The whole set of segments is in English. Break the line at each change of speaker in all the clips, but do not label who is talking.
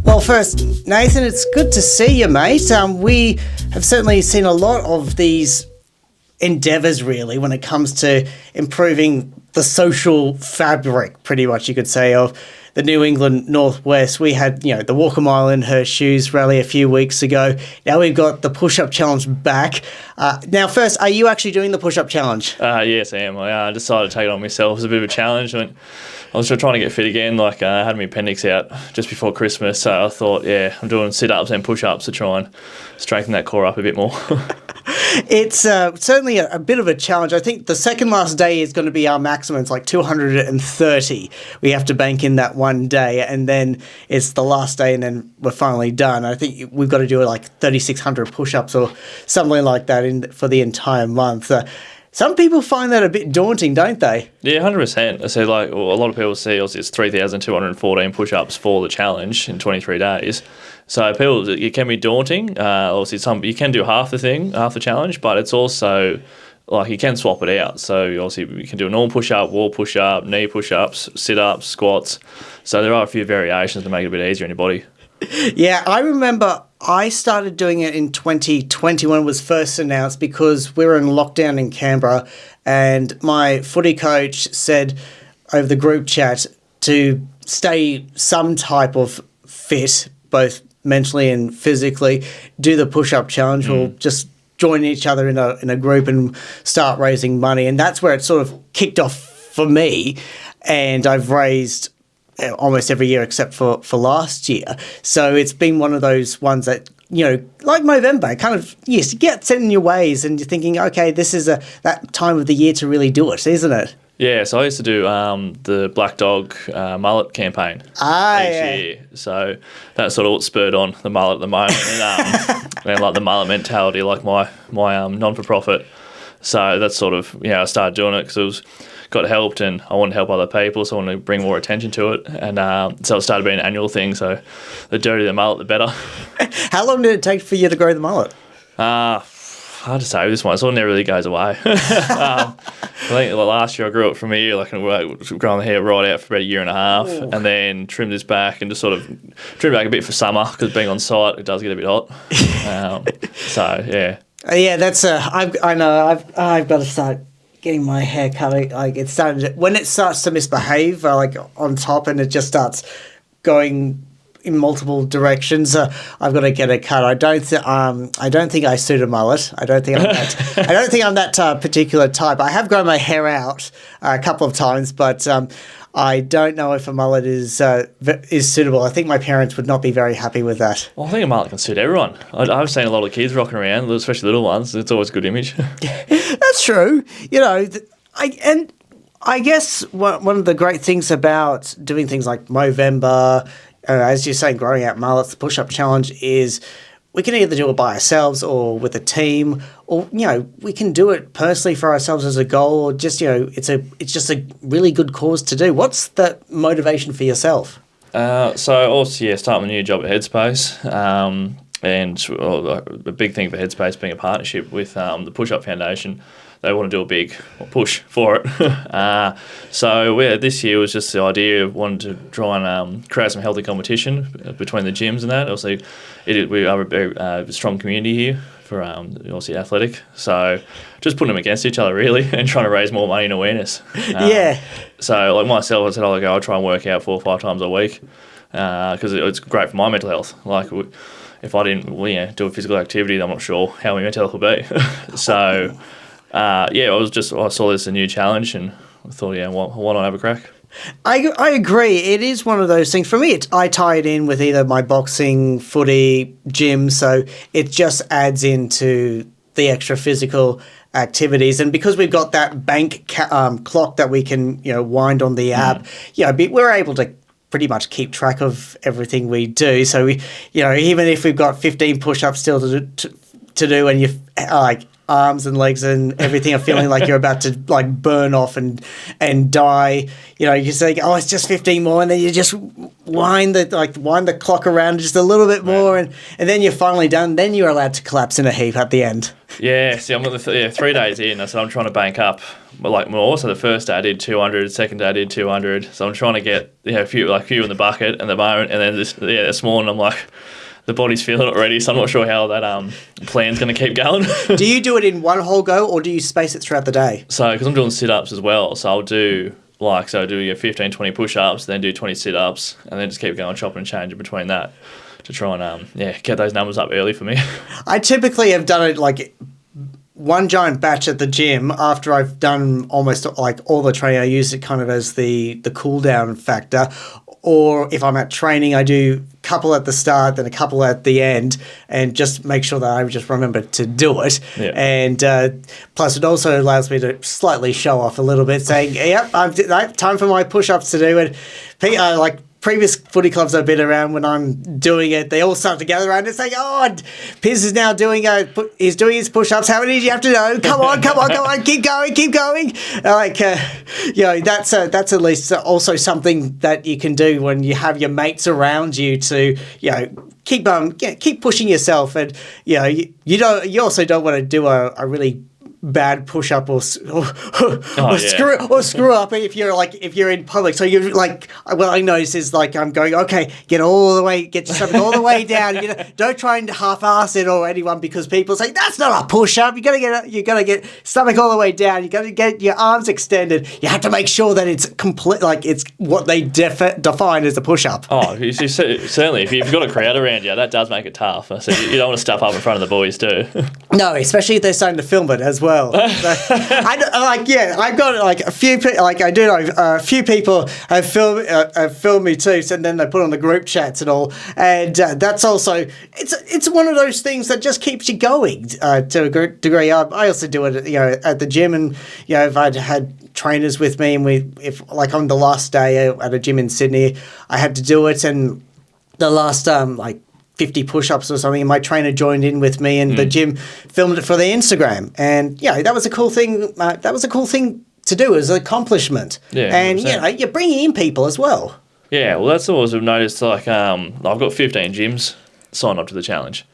Well, first, Nathan, it's good to see you, mate. We have certainly seen a lot of these endeavours, really, when it comes to improving the social fabric, pretty much, you could say, of the New England Northwest. We had, the Walk a Mile in Her Shoes rally a few weeks ago. Now we've got the push-up challenge back. Now, first, are you actually doing the push-up challenge?
Yes, I am. I decided to take it on myself. It was a bit of a challenge. I was trying to get fit again. I had my appendix out just before Christmas, so I thought, I'm doing sit-ups and push-ups to try and strengthen that core up a bit more.
It's certainly a bit of a challenge. I think the second last day is going to be our maximum. It's like 230. We have to bank in that one day, and then it's the last day, and then we're finally done. I think we've got to do like 3,600 push-ups or something like that for the entire month. Some people find that a bit daunting, don't they?
Yeah, 100%. So, a lot of people see it's 3,214 push-ups for the challenge in 23 days. So, it can be daunting. Obviously, you can do half the challenge, but it's also you can swap it out. So, obviously, you can do a normal push-up, wall push-up, knee push-ups, sit-ups, squats. So, there are a few variations to make it a bit easier on your body.
Yeah, I remember I started doing it in 2020 when it was first announced because we were in lockdown in Canberra, and my footy coach said over the group chat to stay some type of fit, both mentally and physically, do the push-up challenge or just join each other in a group and start raising money. And that's where it sort of kicked off for me, and I've raised almost every year except for last year. So it's been one of those ones that, like Movember, kind of, yes, you get set in your ways and you're thinking, okay, this is that time of the year to really do it, isn't it?
Yeah, so I used to do the Black Dog mullet campaign each year. So that's sort of what spurred on the mullet at the moment and the mullet mentality, like my non-for-profit. So that's sort of, I started doing it because got helped and I wanted to help other people, so I wanted to bring more attention to it. And so it started being an annual thing, so the dirtier the mullet, the better.
How long did it take for you to grow the mullet?
Hard to say with this one. It sort of never really goes away. I think last year I grew it from a year, growing the hair right out for about a year and a half, and then trimmed this back and just sort of trimmed back a bit for summer because being on site, it does get a bit hot. So, yeah.
Yeah, that's I know I've got to start getting my hair cut. When it starts to misbehave, on top, and it just starts going in multiple directions, I've got to get it cut. I don't think I suit a mullet. I don't think I'm that particular type. I have grown my hair out a couple of times, but I don't know if a mullet is suitable. I think my parents would not be very happy with that.
Well, I think a mullet can suit everyone. I've seen a lot of kids rocking around, especially little ones. It's always a good image.
That's true. I guess one of the great things about doing things like Movember, as you're saying, growing out mullets, the push-up challenge is we can either do it by ourselves or with a team, or we can do it personally for ourselves as a goal, or just it's just a really good cause to do. What's the motivation for yourself?
So also starting a new job at Headspace, and the big thing for Headspace being a partnership with the Push Up Foundation. They want to do a big push for it. So this year was just the idea of wanting to try and create some healthy competition between the gyms and that. Also, we are a very strong community here for obviously athletic. So just putting them against each other really and trying to raise more money and awareness.
Yeah.
So like myself, I said I'll try and work out 4 or 5 times a week because it's great for my mental health. If I didn't do a physical activity, I'm not sure how my mental health would be. So... I saw this as a new challenge and I thought, why not have a crack?
I agree. It is one of those things. For me, I tie it in with either my boxing, footy, gym, so it just adds into the extra physical activities. And because we've got that bank clock that we can, wind on the app, we're able to pretty much keep track of everything we do. So, we, even if we've got 15 push-ups still to do and you arms and legs and everything are feeling like you're about to like burn off and die. You know, you say, oh, it's just 15 more, and then you just wind the clock around just a little bit more, and then you're finally done. Then you're allowed to collapse in a heap at the end.
Yeah, see, I'm 3 days in, so I'm trying to bank up. But like more, so the first day I did 200, second day I did 200. So I'm trying to get a few in the bucket at the moment, and then this morning I'm like, the body's feeling it already, so I'm not sure how that plan's going to keep going.
Do you do it in one whole go, or do you space it throughout the day?
So, because I'm doing sit-ups as well, so I'll do 15, 20 push-ups, then do 20 sit-ups, and then just keep going, chopping and changing between that to try and get those numbers up early for me.
I typically have done it like one giant batch at the gym after I've done almost like all the training. I use it kind of as the cool down factor. Or if I'm at training, I do a couple at the start, then a couple at the end, and just make sure that I just remember to do it.
Yeah.
And plus, it also allows me to slightly show off a little bit, saying, "Yep, time for my push-ups to do." And like previous footy clubs I've been around, when I'm doing it, they all start to gather around and say, "Oh, Piz is now doing he's doing his push-ups. How many do you have to know? Come on, keep going." That's at least also something that you can do when you have your mates around you to, keep pushing yourself, and you also don't want to do a really bad push up or screw up if you're in public. So you're like, what I notice is like I'm going, okay, get your stomach all the way down. Don't try and half-ass it or anyone, because people say that's not a push up. You gotta get stomach all the way down. You gotta get your arms extended. You have to make sure that it's complete, like it's what they define as a push up.
Oh, certainly. If you've got a crowd around you, that does make it tough. So you don't want to stuff up in front of the boys too.
No, especially if they're starting to film it as well. So, I've got like a few people, like I do know a few people have filmed me too, and then they put on the group chats and all, and that's also it's one of those things that just keeps you going to a degree. I also do it, at the gym, and if I'd had trainers with me, and if on the last day at a gym in Sydney, I had to do it, and the last 50 push-ups or something, and my trainer joined in with me, and the gym filmed it for the Instagram, and that was a cool thing. That was a cool thing to do as an accomplishment.
Yeah,
and
100%.
You're bringing in people as well.
Yeah, well, that's always I've noticed. Like, I've got 15 gyms signed up to the challenge,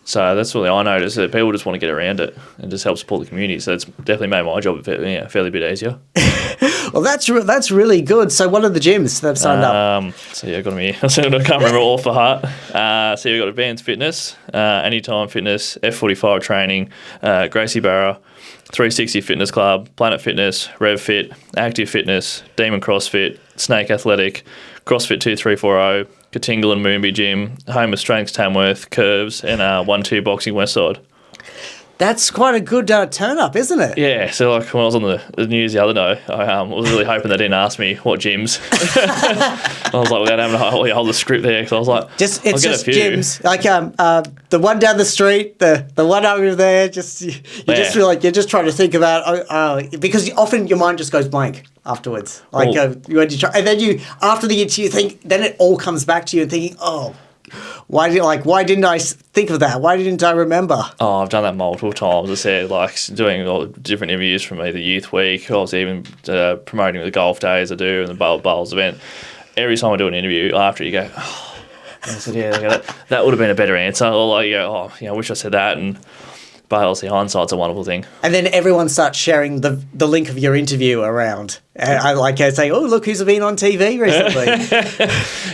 so that's what I noticed, that people just want to get around it and just help support the community. So it's definitely made my job a fairly bit easier.
Well, that's really good. So what are the gyms that have signed up?
So I've got them here. I can't remember all for heart. So you've got Advanced Fitness, Anytime Fitness, F45 Training, Gracie Barra, 360 Fitness Club, Planet Fitness, Rev Fit, Active Fitness, Demon CrossFit, Snake Athletic, CrossFit 2340, Katingal and Moonby Gym, Home of Strengths Tamworth, Curves, and 1-2 Boxing Westside.
That's quite a good turn up, isn't it?
Yeah, so like when I was on the news the other day, I was really hoping they didn't ask me what gyms. I was like, without having to hold the script there, because I was like,
it's just gyms. Like the one down the street, the one over there. Just just feel like you're just trying to think about because often your mind just goes blank afterwards. Like when you try, and then after the interview, think, then it all comes back to you and thinking, oh. Why didn't I think of that? Why didn't I remember?
Oh, I've done that multiple times. I said, like, doing all the different interviews from either Youth Week, I was even promoting the golf days I do and the Bowls event. Every time I do an interview, after you go, oh, I said, that would have been a better answer. Or like, you go, I wish I said that. But obviously, hindsight's a wonderful thing.
And then everyone starts sharing the link of your interview around. And I say, oh, look who's been on TV recently.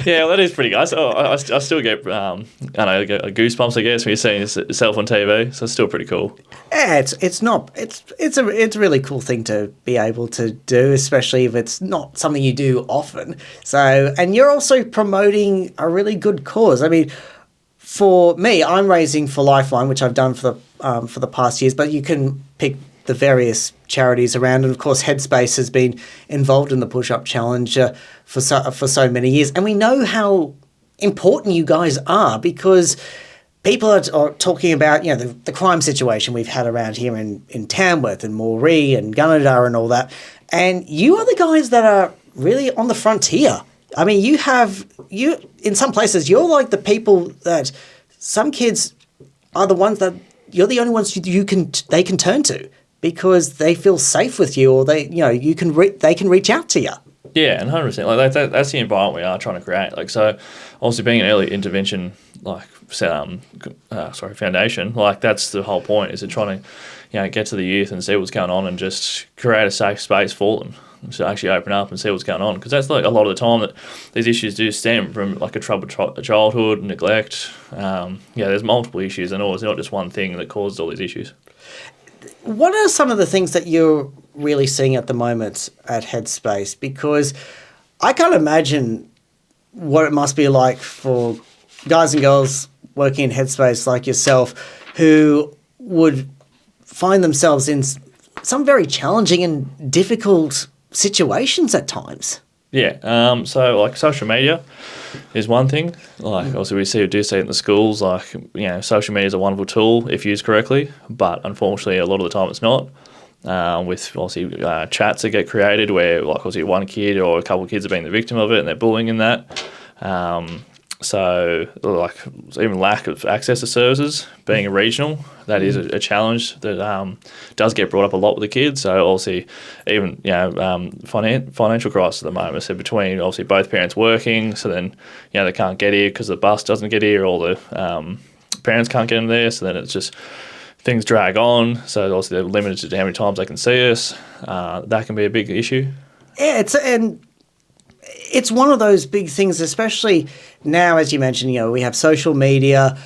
Yeah, well, that is pretty good. I still get, goosebumps, I guess, when you're seeing yourself on TV. So it's still pretty cool.
Yeah, it's a really cool thing to be able to do, especially if it's not something you do often. So, and you're also promoting a really good cause. I mean, for me, I'm raising for Lifeline, which I've done for the past years, but you can pick the various charities around, and of course Headspace has been involved in the push-up challenge for so many years, and we know how important you guys are, because people are talking about the crime situation we've had around here in Tamworth and Moree and Gunnedah and all that, and you are the guys that are really on the frontier. I mean, you in some places, you're like the people that some kids are the ones that you're the only ones they can turn to because they feel safe with you, or they can reach out to you.
Yeah, and 100%. Like that's the environment we are trying to create. Like, so obviously being an early intervention foundation, like that's the whole point, is to trying to get to the youth and see what's going on and just create a safe space for them to actually open up and see what's going on, because that's like a lot of the time that these issues do stem from like a troubled childhood, neglect. There's multiple issues, and it's not just one thing that causes all these issues.
What are some of the things that you're really seeing at the moment at Headspace? Because I can't imagine what it must be like for guys and girls working in Headspace like yourself, who would find themselves in some very challenging and difficult situations at times.
Yeah, so like social media is one thing. Like obviously we do see it in the schools. Like social media is a wonderful tool if used correctly, but unfortunately a lot of the time it's not. With obviously chats that get created where like obviously one kid or a couple of kids are being the victim of it and they're bullying in that. So like even lack of access to services, being a regional, that is a challenge that does get brought up a lot with the kids. So obviously even financial crisis at the moment. So between obviously both parents working, so then they can't get here because the bus doesn't get here, or the parents can't get them there. So then it's just things drag on. So obviously they're limited to how many times they can see us. That can be a big issue.
Yeah, it's one of those big things, especially now, as you mentioned, we have social media,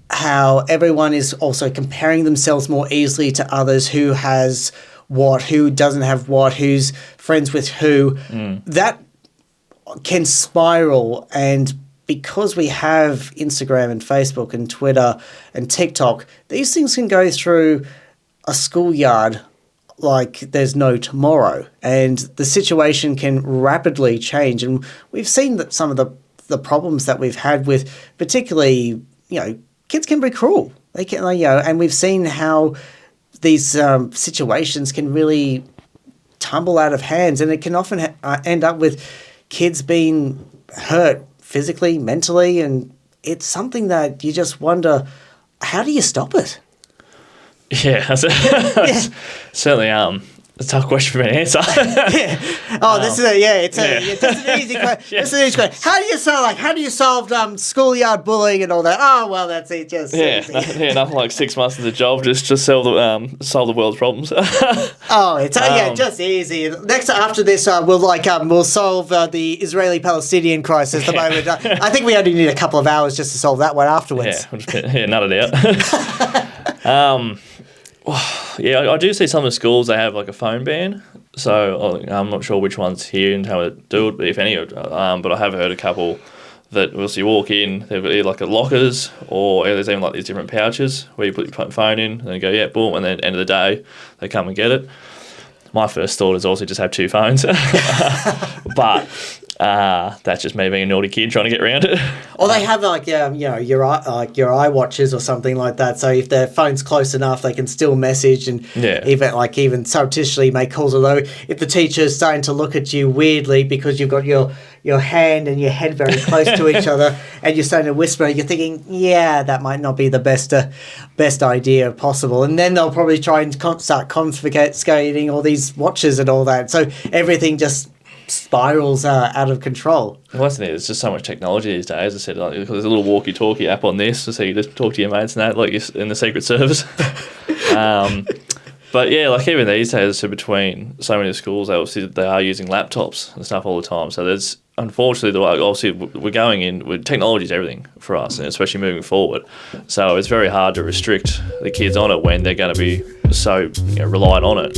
how everyone is also comparing themselves more easily to others, who has what, who doesn't have what, who's friends with who. That can spiral, and because we have Instagram and Facebook and Twitter and TikTok, these things can go through a schoolyard like there's no tomorrow, and the situation can rapidly change. And we've seen that some of the problems that we've had with, particularly, kids can be cruel. They can, and we've seen how these situations can really tumble out of hands, and it can often end up with kids being hurt physically, mentally, and it's something that you just wonder, how do you stop it?
Yeah, that's certainly a tough question for me to answer.
Yeah. Oh, this is it's an easy question. It's an easy question. How do you solve schoolyard bullying and all that? Oh, well, that's it. Just easy.
Nothing like 6 months of the job just solve the world's problems.
It's just easy. Next, after this, we'll solve the Israeli-Palestinian crisis. At the moment, I think we only need a couple of hours just to solve that one afterwards.
Not a doubt. I do see some of the schools, they have like a phone ban. So I'm not sure which ones here and how to do it, if any. But I have heard a couple that you walk in, there'll be like a lockers, or there's even like these different pouches where you put your phone in and then you go, yeah, boom, and then at the end of the day, they come and get it. My first thought is also just have two phones. But that's just me being a naughty kid trying to get around it.
Or they have your iWatches or something like that. So if their phone's close enough, they can still message and even surreptitiously make calls. Although if the teacher's starting to look at you weirdly because you've got your hand and your head very close to each other, and you're starting to whisper, you're thinking, that might not be the best idea possible. And then they'll probably try and start confiscating all these watches and all that. So everything just spirals out of control.
Well, that's it. It's just so much technology these days. As I said, there's a little walkie-talkie app on this, so you just talk to your mates and that, like you're in the Secret Service. But even these days, so between so many schools, they are using laptops and stuff all the time. So there's, unfortunately, obviously we're going in with technology is everything for us, and especially moving forward. So it's very hard to restrict the kids on it when they're going to be so reliant on it.